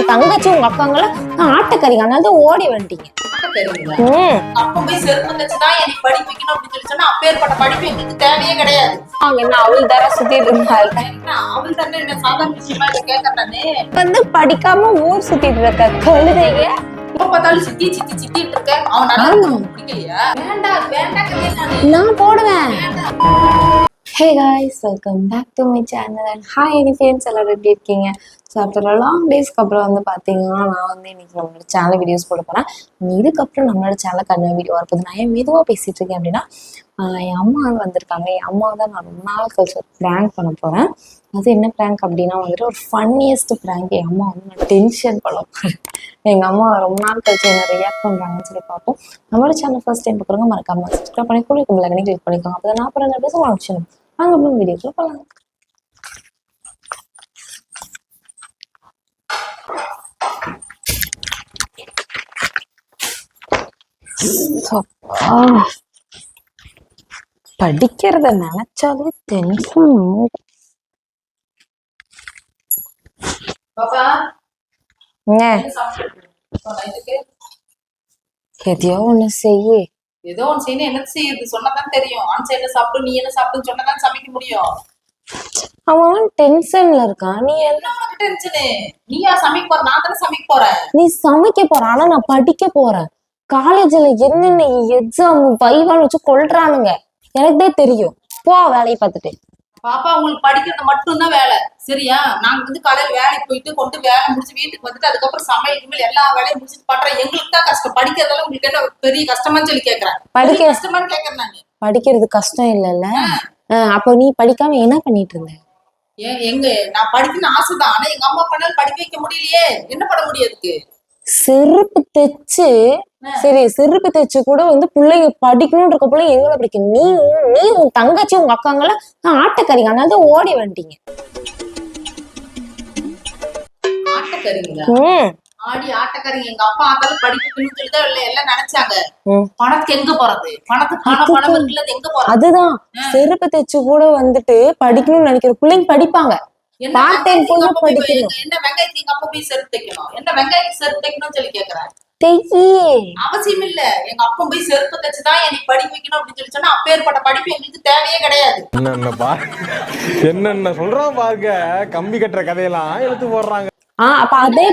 தங்கச்சி உங்க அக்காங்கள ஆட்டக்கறிங்க, அதனால ஓடி வந்துட்டீங்க. அப்ப போய் செருப்பு தச்சுதான் எனக்கு படிப்பு வைக்கணும் அப்படின்னு சொல்லி சொன்னா அப்பேற்பட்ட படிப்பு எங்களுக்கு தேவையே கிடையாது. அவங்க என்ன அவள் தர சுத்திட்டு இருந்தாங்க. அவள் தானே என்ன சாதாரண விஷயமா இதை கேட்கறானே. வந்து படிக்காம ஊர் சுத்திட்டு இருக்க கழுதைங்க. இப்ப பார்த்தாலும் சித்தி சித்தி சித்திட்டு இருக்க. அவன் நல்லா பிடிக்கலையா? வேண்டாம் வேண்டாம் நான் போடுவேன். Hey guys, welcome back to my channel and hi any friends, எல்லாரும் எப்படி இருக்கீங்க? ஸோ ஆஃப்டர் லாங் டேஸ்க்கு அப்புறம் வந்து பார்த்தீங்கன்னா நான் வந்து இன்னைக்கு நம்மளோட சேனல் வீடியோஸ் போட போகிறேன். இதுக்கப்புறம் நம்மளோட சேனல் கண்ண வீடியோ வரப்போது. நான் ஏன் மெதுவாக பேசிகிட்டு இருக்கேன் அப்படின்னா, என் அம்மா வந்திருக்காங்க. என் அம்மா தான் நான் ரொம்ப நாள் கழிச்சு ஒரு ப்ராங்க் பண்ண போகிறேன். அது என்ன ப்ராங்க் அப்படின்னா வந்துட்டு ஒரு ஃபன்னியஸ்ட் ப்ராங்க். என் அம்மா வந்து நான் டென்ஷன் பண்ண போகிறேன். எங்கள் அம்மா ரொம்ப நாள் கழிச்சு என்ன ரியாக்ட் பண்ணுறாங்கன்னு சொல்லி பார்ப்போம். நம்மளோட சேனல் ஃபர்ஸ்ட் டைம் பார்க்குறவங்க மறக்காம சப்ஸ்கிரைப் பண்ணி கூட பெல் கிளிக் பண்ணிக்கோங்க. அப்போ நான் அப்புறம் பேச ஆப்ஷன் வாங்க அப்புறம் வீடியோக்குள்ள போகலாம். படிக்கிறத நினைச்சாலே டென்ஷன். எதையோ ஒண்ணு செய்ய. ஏதோ ஒன்னு செய்யணும். என்ன செய்யுது சொன்னதான் தெரியும். ஆன் சைட்ல சாப்பிட்டு நீ என்ன சாப்பிட்டு சொன்னதான் சமைக்க முடியும். அவன் டென்ஷன்ல இருக்கான். நீ என்ன உனக்கு டென்ஷனு? நீயா சமைக்க போற? நான் தானே சமைக்க போறேன். நீ சமைக்க போற, ஆனா நான் படிக்க போறேன். காலேஜ்ல என்னென்ன எக்ஸாம் வைவான்னு வச்சு கொள்றானுங்க, எனக்குதே தெரியும். போ வேலையை பார்த்துட்டு. பாப்பா உங்களுக்கு படிக்கிறது மட்டும்தான் வேலை, சரியா? நாங்க வந்து காலையில வேலைக்கு போயிட்டு கொண்டு வேலை முடிச்சு வீட்டுக்கு வந்துட்டு அதுக்கப்புறம் சமையல் எல்லா வேலையும் முடிச்சுட்டு பண்றேன். எங்களுக்கு தான் கஷ்டம். படிக்கிறதால உங்களுக்கு என்ன பெரிய கஷ்டமான்னு சொல்லி கேக்குறேன். படிக்க கஷ்டமான்னு கேக்குறேன். நானு படிக்கிறது கஷ்டம் இல்லைல்ல. அப்போ நீ படிக்காம என்ன பண்ணிட்டு இருந்த? எங்க நான் படிக்கணும்னு ஆசைதான், ஆனா எங்க அம்மா பண்ணாலும் படிக்க வைக்க முடியலையே. என்ன பண்ண முடியாதுக்கு? செருப்பு தைச்சு, சரி செருப்பு தைச்சு கூட வந்து பிள்ளைங்க படிக்கணும்னு இருக்க பிள்ளைங்க எங்களை படிக்க. நீ உன் தங்கச்சி உங்க அக்காங்கள ஆட்டக்கறிங்க, அதனால ஓடி வந்துட்டீங்க. ஆட்டக்கறிங்களா? ஆடி ஆட்டக்காரங்க. எங்க அப்பா ஆத்தாலும் படிக்கணும்னு சொல்லிதான் எல்லாம் நினைச்சாங்க. பணத்துக்கு எங்க போறது? பணம் எங்க போறது? அதுதான், செருப்பு தைச்சு கூட வந்துட்டு படிக்கணும்னு நினைக்கிற பிள்ளைங்க படிப்பாங்க. என்ன வெங்காயத்துக்கு எங்க அப்பா போய் செருப்பு தைக்கணும்? என்ன வெங்காயத்துக்கு செருப்பு தைக்கணும்னு சொல்லி கேக்குறேன். அவசியம் இல்ல. எங்க அப்பா போய் செருப்பு தைச்சுதான் எனக்கு படிக்க வைக்கணும் அப்படின்னு சொல்லி சொன்னா அப்பேற்பட்ட படிப்பு எங்களுக்கு தேவையே கிடையாது. என்னென்ன சொல்றான் பாருங்க. கம்பி கட்டுற கதையெல்லாம் எடுத்து போடுறாங்க. அப்ப அதே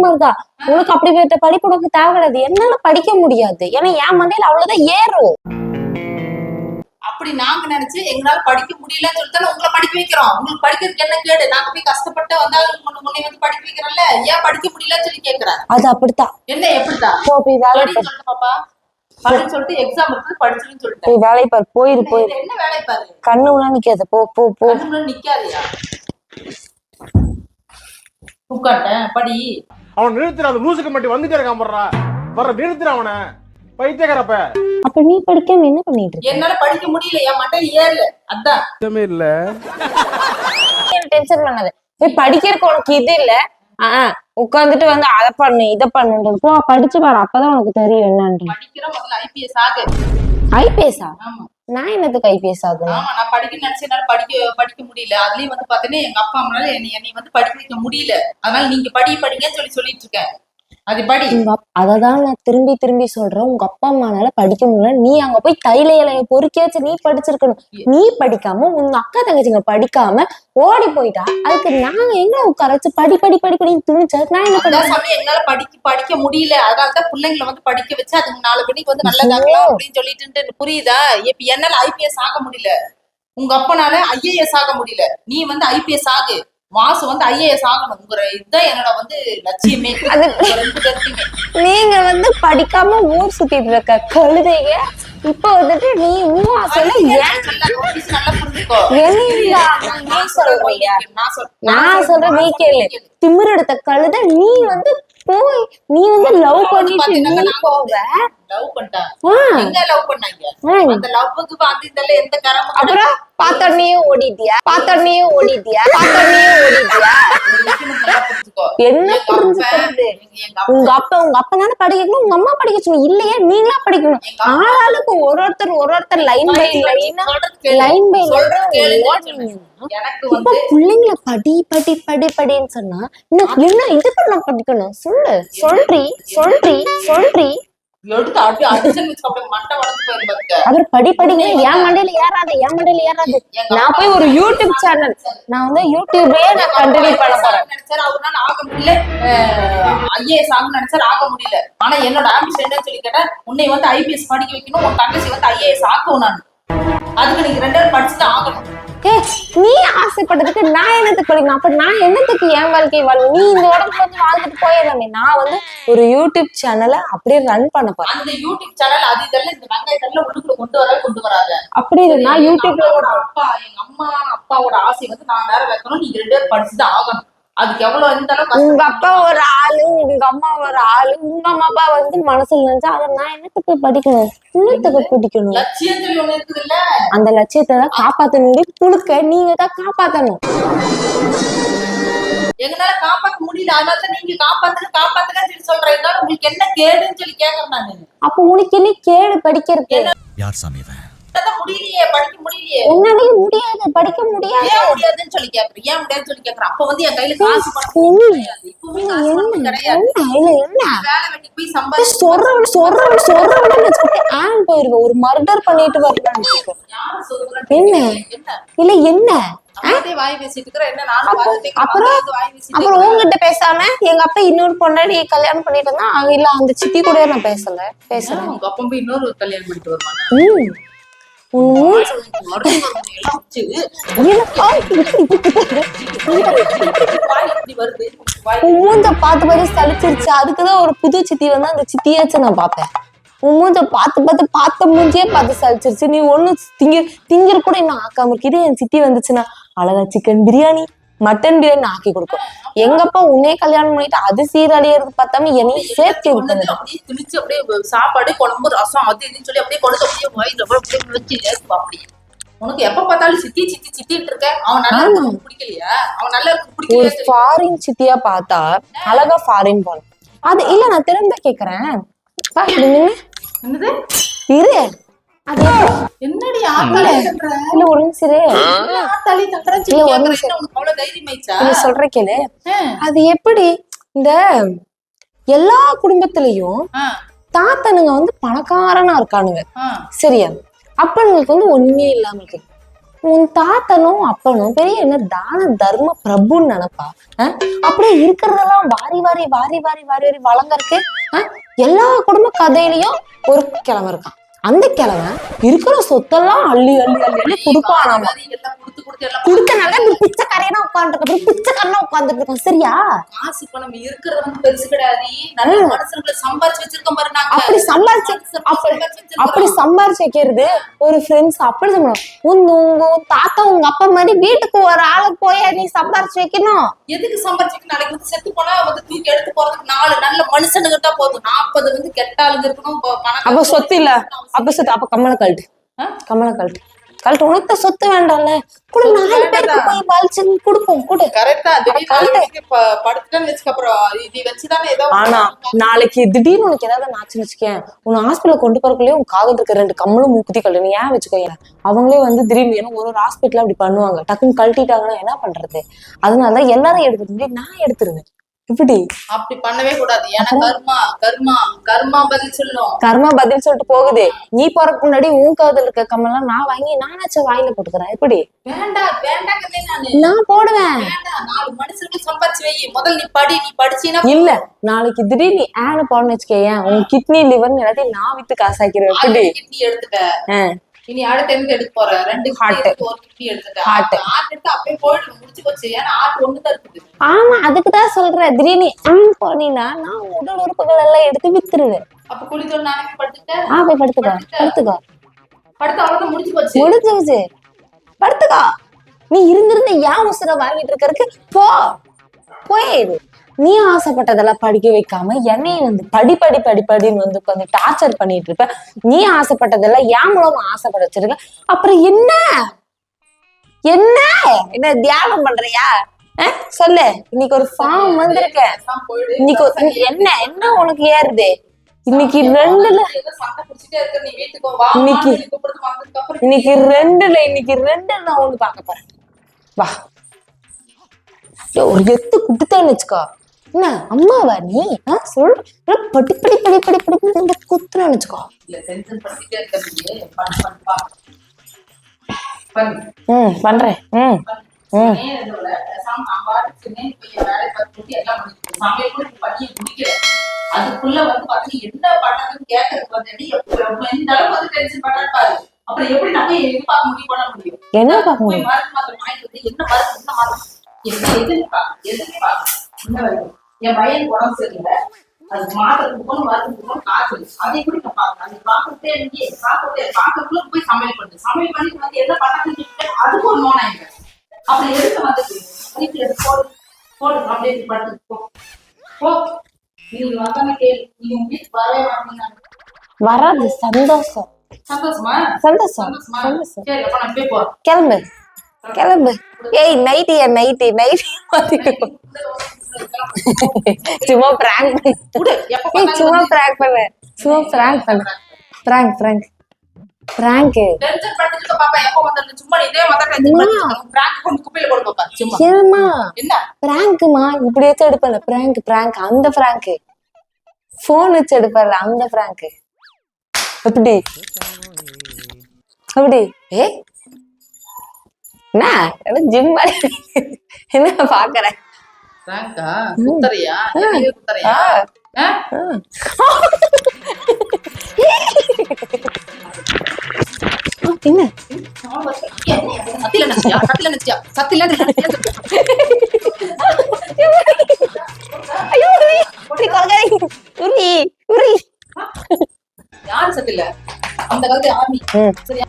மாதிரிதான் உனக்கு அப்படி படிப்பு உனக்கு தேவை கிடையாது. என்னால படிக்க முடியாது, ஏன்னா என் மண்டையில அவ்வளவுதான் ஏறும். அப்படி நாங்க நினைச்சு எங்களால படிக்க முடியலன்னு சொல்லிட்டு உங்களை படிக்க வைக்கிறோம். உங்களுக்கு படிக்கிறதுக்கு என்ன கேடு? நாங்க போய் கஷ்டப்பட்டு வந்தாலும் முன்னே வந்து படிக்க வைக்கிறோம்ல, ஏன் படிக்க முடியலன்னு சொல்லி கேக்குறேன். அது அப்படித்தான். என்ன எப்படித்தான்? சொல்லிட்டு பாப்பா படின்னு சொல்லிட்டு எக்ஸாம் இருக்கு படிச்சுன்னு சொல்லிட்டு வேலை பாரு. போயிரு. என்ன வேலை பாரு? கண்ணு உள்ள நிக்காத. போ போ போ. கண்ணு நிக்காதியா? உட்காட்டேன் படி. அவன் நிறுத்துற. அந்த லூசுக்கு மட்டும் வந்துட்டே இருக்கான். வர நிறுத்துற அவனை. பைத்தியக்காரப்ப. அப்ப நீ படிக்காம என்ன பண்ணிட்டு இருக்க? என்னால படிக்க முடியல, என் மண்டையில ஏறல. அதான் இல்ல. டென்ஷன் பண்ணாத. போய் படிக்கிறதுக்கு உனக்கு இது இல்ல. உட்காந்துட்டு வந்து அதை பண்ணு இதை பண்ணுன்றது. போ படிச்சு பாரு, அப்பதான் உனக்கு தெரியும் என்னன்னு. படிக்கிறோம். முதல்ல ஐபிஎஸ் ஆகு. ஐபிஎஸ்? ஆமா. நான் என்னத்துக்கு ஐபிஎஸ் ஆகும்? ஆமா, நான் படிக்க நினைச்ச என்னால படிக்க முடியல. அதுலயும் வந்து பாத்தீங்கன்னா எங்க அப்பா அம்மானால என்னை வந்து படிக்க வைக்க முடியல. அதனால நீங்க படிங்கன்னு சொல்லிட்டு இருக்கேன். அது படி. அததான் நான் திரும்பி திரும்பி சொல்றேன். உங்க அப்பா அம்மானால படிக்க முடியல. நீ அங்க போய் தைல இலைய பொறுக்கியாச்சு நீ படிச்சிருக்கணும். நீ படிக்காம உங்க அக்கா தங்கச்சிங்க படிக்காம ஓடி போயிட்டா அதுக்கு நாங்க எங்க உட்கார வச்சு படி துணிச்சா நான் என்ன பண்ண? என்னால படிக்க முடியல. அதனாலதான் பிள்ளைங்களை வந்து படிக்க வச்சு அதுக்கு 4 மணிக்கு வந்து நல்லதாகலாம் அப்படின்னு சொல்லிட்டு புரியுதா? இப்ப என்னால ஐபிஎஸ் ஆக முடியல, உங்க அப்பனால ஐஏஎஸ் ஆக முடியல. நீ வந்து ஐபிஎஸ் ஆகு. மாசம் வந்து ஐஏஎஸ் ஆகணும். இதுதான் என்னோட வந்து லட்சியமே. நீங்க வந்து படிக்காம ஊர் சுத்திட்டு இருக்க கழுதைங்க. இப்ப வந்துட்டு நீ நான் சொல்றேன் நீ கேளு. திமிர் எடுத்த கழுத. நீ வந்து போய் நீ வந்து லவ் பண்ணிட்டு நீ போவ. லவ் பண்ணிட்டாங்க. எங்க லவ் பண்ணாங்க? அந்த லவ்வுக்கு பாத்து இதெல்லாம் எந்த கரமும் அப்புறம் பார்த்தோன்னே ஓடிட்டியா என்ன புரிஞ்சுக்கிறது? உங்க அப்பா தானே படிக்கணும், உங்க அம்மா படிக்க சொல்லணும் இல்லையா? நீங்களா படிக்கணும். ஆளாளுக்கு ஒருத்தர் லைன் பை எனக்கு இப்ப பிள்ளைங்களை படின்னு சொன்னா என்ன இதுக்கு நான் படிக்கணும்? சொல்றி எடுத்து அப்படியே அடிச்சுன்னு வச்சுக்கோ, அப்படியே மண்டை வளர்ந்து போயிருப்பாங்க. அவர் படிங்க என் மண்டையில ஏறாது. நான் போய் ஒரு யூடியூப் சேனல், நான் வந்து யூடியூபே நான் கண்டினியூ பண்ண போறேன். நினைச்சாரு அவரால் ஆக முடியல, ஐஏஎஸ் ஆகணும்னு நினைச்சாரு, ஆக முடியல. ஆனா என்னோட ஆம்பிஷன் என்னன்னு சொல்லி கேட்டா, உன்னை வந்து ஐபிஎஸ் படிக்க வைக்கணும், உன் தங்கச்சி வந்து ஐஏஎஸ் ஆக்கவும் நான். அதுக்கு நீங்க 2 பேரும் படிச்சுதான் ஆகணும். நீ ஆசைப்பட்டதுக்கு நான் என்னத்துக்கு படிக்கணும்? அப்ப நான் என்னத்துக்கு என் வாழ்க்கையை வாழணும்? நீ இந்த உடம்புல வந்து வாழ்ந்துட்டு போயிடலாமே. நான் வந்து ஒரு யூடியூப் சேனலை அப்படியே ரன் பண்ண போறேன். அந்த யூடியூப் சேனல் அது இதெல்லாம் இந்த வெங்காயத்தெல்லாம் உள்ளுக்குள்ள கொண்டு வராது. அப்படி நான் யூடியூப்ல எங்க அம்மா அப்பாவோட ஆசை வந்து நான் நேரம் வைக்கணும், நீங்க 2 பேரும் படிச்சுதான் ஆகணும். அதுக்கு எவ்வளவு எந்த அளவுக்கு உங்க அப்பா ஒரு ஆளு, உங்க அம்மா ஒரு ஆளு, உங்க அம்மா அப்பா வந்து மனசுல நினைச்சா அதை நான் என்னத்துக்கு படிக்கணும்? என்னத்துக்கு பிடிக்கணும்? லட்சியம் சொல்லி ஒண்ணு இருக்குது இல்ல, அந்த லட்சியத்தை தான் காப்பாத்தணும். புழுக்க நீங்க தான் காப்பாத்தணும். எங்களால காப்பாத்த முடியல, அதனால நீங்க காப்பாத்துன்னு சொல்லி சொல்றேன். இருந்தாலும் உங்களுக்கு என்ன கேடுன்னு சொல்லி கேக்குறேன் நான். அப்ப உனக்கு என்ன கேடு படிக்கிறது? யார் சாமி இவன்? முடியலையே, படிக்க முடியலையே. உன்னாலயே முடியாது, படிக்க முடியாது. ஏன் முடியாதுன்னு சொல்லி கேக்குறேன், ஏன் முடியாதுன்னு சொல்லி கேக்குறேன். அப்ப வந்து என் கையில காசு பணம் கிடையாது, இப்பவுமே காசு பணம் கிடையாது. வேலை வெட்டி போய் சம்பாதிச்சு போயிருவேன். ஒரு மர்டர் பண்ணிட்டு வரலான்னு யாரும் சொல்றேன். என்ன என்ன வாய் பேசிட்டு இருக்கிற என்ன? நானும் அப்புறம் உங்ககிட்ட பேசாம எங்க அப்பா இன்னொரு பொண்டாடி கல்யாணம் பண்ணிட்டு இருந்தா, இல்ல அந்த சித்தி கூட நான் பேசுறேன். உங்க அப்பா போய் இன்னொரு கல்யாணம் பண்ணிட்டு வருவாங்க. மூஞ்ச பார்த்து சலிச்சிருச்சு. அதுக்குதான் ஒரு புது சித்தி வந்து அந்த சித்தியாச்சும் நான் பாப்பேன். உன் மூஞ்ச பார்த்த மூஞ்சியே பார்த்து சலிச்சிருச்சு. நீ ஒண்ணு திங்கிற கூட இன்னும் ஆக்காம இருக்கு. இதே என் சித்தி வந்துச்சுன்னா அழகா சிக்கன் பிரியாணி, மட்டன் பிரியாணி ஆக்கி கொடுக்கும். எங்கப்பா உன்னே கல்யாணம் பண்ணிட்டு அது சீரழியறது பார்த்தாம என்னையும் சேர்த்து அப்படியே துணிச்சு அப்படியே சாப்பாடு குழம்பு ரசம் அது இதுன்னு சொல்லி அப்படியே கொடுத்து அப்படியே வாயில வச்சு அப்படி. உனக்கு எப்ப பார்த்தாலும் சித்தின்னு இருக்க. அவன் நல்லா இருக்கு பிடிக்கலையா? அவன் நல்லா இருக்கு பிடிக்கல. ஒரு ஃபாரின் சித்தியா பார்த்தா அழகா ஃபாரின் போகணும். அது இல்ல, நான் திரும்ப கேக்குறேன். என்னது இரு, அது என்னடி இல்ல ஒரு நிமிஷம் சொல்ற கேளு. அது எப்படி இந்த எல்லா குடும்பத்திலயும் தாத்தனுங்க வந்து பணக்காரனா இருக்கானுங்க, சரியா? அப்பனுங்களுக்கு வந்து ஒண்ணுமே இல்லாம இருக்கு. உன் தாத்தனும் அப்பனும் பெரிய என்ன தான தர்ம பிரபுன்னு நினைப்பா? அப்படியே இருக்கிறதெல்லாம் வாரி வளங்க இருக்கு. எல்லா குடும்ப கதையிலயும் ஒரு கிழமை இருக்கான். அந்த கிழமை இருக்கிற சொத்தெல்லாம் அள்ளி கொடுப்பான். கொடுத்தனால பிச்சைக்காரனா உட்காந்துட்டு இருக்கான், சரியா? காசு பணம் இருக்கிறது வந்து பெருசு கிடையாது. நல்ல மனுஷங்களை சம்பாரிச்சு வச்சிருக்கோம் பாரு. நாங்க அப்படி சம்பாரிச்சு வைக்கிறது ஒரு ஃப்ரெண்ட்ஸ். அப்படி சொல்லணும். உங்க தாத்தா உங்க அப்பா மாதிரி வீட்டுக்கு ஒரு ஆளு போய் நீ சம்பாரிச்சு வைக்கணும். எதுக்கு சம்பாரிச்சு வைக்கணும்? நாளைக்கு வந்து செத்து போனா வந்து தூக்கி எடுத்து போறதுக்கு 4 நல்ல மனுஷனுக்கு தான் போதும். 40 வந்து கெட்ட ஆளுங்க இருக்கணும். அப்ப சொத்து இல்ல, அப்ப கம்மலை கழட்டு. உனக்கு சொத்து வேண்டாம்ல, கூட 4 பேருக்கு போய் வலிச்சு கொடுப்போம். கூட கரெக்டா படுத்துட்டேன்னு வச்சுக்க. அப்புறம் இது வச்சுதானே ஏதோ. ஆனா நாளைக்கு திடீர்னு உனக்கு ஏதாவது நாச்சுன்னு வச்சுக்கேன், உன்னை ஹாஸ்பிட்டல் கொண்டு போறக்குள்ளேயே உன் காதல் இருக்க 2 கம்மலும் மூக்குத்தி கழட்டு. நீ ஏன் வச்சுக்கோங்க, அவங்களே வந்து திடீர்னு ஏன்னா ஒரு ஹாஸ்பிட்டல் அப்படி பண்ணுவாங்க. டக்குன்னு கழட்டிட்டாங்கன்னா என்ன பண்றது? அதனாலதான் எல்லாரும் எடுத்துட்டு நான் எடுத்துருவேன். இப்படி அப்படி பண்ணவே கூடாது. ஏன்னா கர்மா பதில் சொல்லணும். கர்மா பதில் சொல்லிட்டு போகுது. நீ போறதுக்கு முன்னாடி உன் காதல் இருக்க கம்மெல்லாம் நான் வாங்கி நானாச்சும் வாயில போட்டுக்கிறேன். எப்படி? வேண்டாம் நான் போடுவேன். 4 மனுஷனுக்கு சம்பாதிச்சு வை. முதல்ல நீ படிச்சீனா இல்ல, நாளைக்கு திடீர்னு நீ ஆன போடணும்னு வச்சுக்கேன், உன் கிட்னி லிவர் எல்லாத்தையும் நான் வித்து காசாக்கிறேன். எப்படி? கிட்னி எடுத்துட்டேன். இனி அடுத்து எங்க எடுக்க போற? 2 கிட்னி எடுத்துட்டேன். ஹார்ட் எடுத்து அப்பவே போயிட்டு முடிச்சு போச்சு. ஏன்னா ஹார்ட் ஒண்ணுதான் இருக்குது. ஆமா, அதுக்குதான் சொல்றேன். திடீர்னு போனீங்கன்னா நான் உடல் உறுப்புகள் எல்லாம் எடுத்து வித்துருவேன். அப்ப குளித்தோடு நாளைக்கு படுத்துட்டேன். போய் படுத்துக்கோ. படுத்து அவ்வளவுதான் முடிச்சு போச்சு. முடிஞ்சிருச்சு, படுத்துக்கோ. நீ இருந்திருந்த ஏன் உசுர வாங்கிட்டு இருக்கறதுக்கு போயிரு. நீ ஆசைப்பட்டதெல்லாம் படிக்க வைக்காம என்னையும் வந்து படி படி படி படின்னு வந்து உட்காந்து டார்ச்சர் பண்ணிட்டு இருப்ப. நீ ஆசைப்பட்டதெல்லாம் ஏன் மூலமா ஆசைப்பட வச்சிருக்க. அப்புறம் என்ன என்ன என்ன தியானம் பண்றியா? சொல்லு. இன்னைக்கு ஒரு ஃபார்ம் வந்திருக்க. இன்னைக்கு என்ன என்ன உனக்கு ஏறுது? இன்னைக்கு ரெண்டுல நான் ஒண்ணு பார்க்க போறேன். வா ஒரு எத்து குடுத்தேன்னு வச்சுக்கோ. என்ன அம்மாவா நீ? சொல் படி படி படி படி படி குத்துன்னு வச்சுக்கோ. பண்றேன். அதுக்குள்ள வந்து பாத்தீங்க என்ன பண்ணதுன்னு கேட்கறதுக்கு வந்து இந்த அளவுக்கு வந்து டென்ஷன் பண்ணாரு பாரு. அப்புறம் எப்படி நம்ம எதிர்பார்க்க முடியும் பண்ண முடியும்? என்ன பார்க்க முடியும்? மருந்து மாத்திரை வாங்கிட்டு வந்து என்ன என் பையனுக்கு உடம்பு சரியில்லை, அதுக்கு மாத்திரத்துக்கு போகணும் மருந்துக்கு போகணும் காசு, அதை எப்படி நான் பாக்குறேன். அது பாக்கட்டே இருந்தே பாக்கக்குள்ள போய் சமையல் பண்ணிட்டு வந்து என்ன பண்ணாதுன்னு அதுக்கு ஒரு நோன் ஆயிடுறேன். அப்படி எடுத்து வந்துட்டு போடு போடு அப்படியே படுத்து போ. நீங்க வந்தானே கேள்வி, நீங்க உங்க வீட்டுக்கு வரவே மாட்டீங்க. வராது. சந்தோஷம். சந்தோஷமா? சந்தோஷம். சரி அப்ப நான் போய் போறேன். கிளம்பு கிளம்பு. ஏய் நைட்டி சும்மா பிராங்க் பண்ணு. சும்மா பிராங்க் பண்ணு. சும்மா பிராங்க் பண்ணு. Prank prank prank. டென்ஷன் பண்ணிட்டு பாப்பா எப்ப வந்தாலும் சும்மா இதே மாதிரி டென்ஷன் பண்ணிட்டு பிராங்க் கொண்டு குப்பையில போடு பாப்பா. சும்மா ஏமா என்ன பிராங்க்மா இப்படி வச்சு எடுப்பல. பிராங்க் பிராங்க் அந்த பிராங்க் போன் வச்சு எடுப்பல அந்த பிராங்க். எப்படி அப்படி? என்ன ஜிம் என்ன பாக்குற? பிராங்கா குத்தறியா? நீயே குத்தறியா? என்ன சத்தில யாரு சத்தில அந்த காலத்து ஆர்மி சரியா?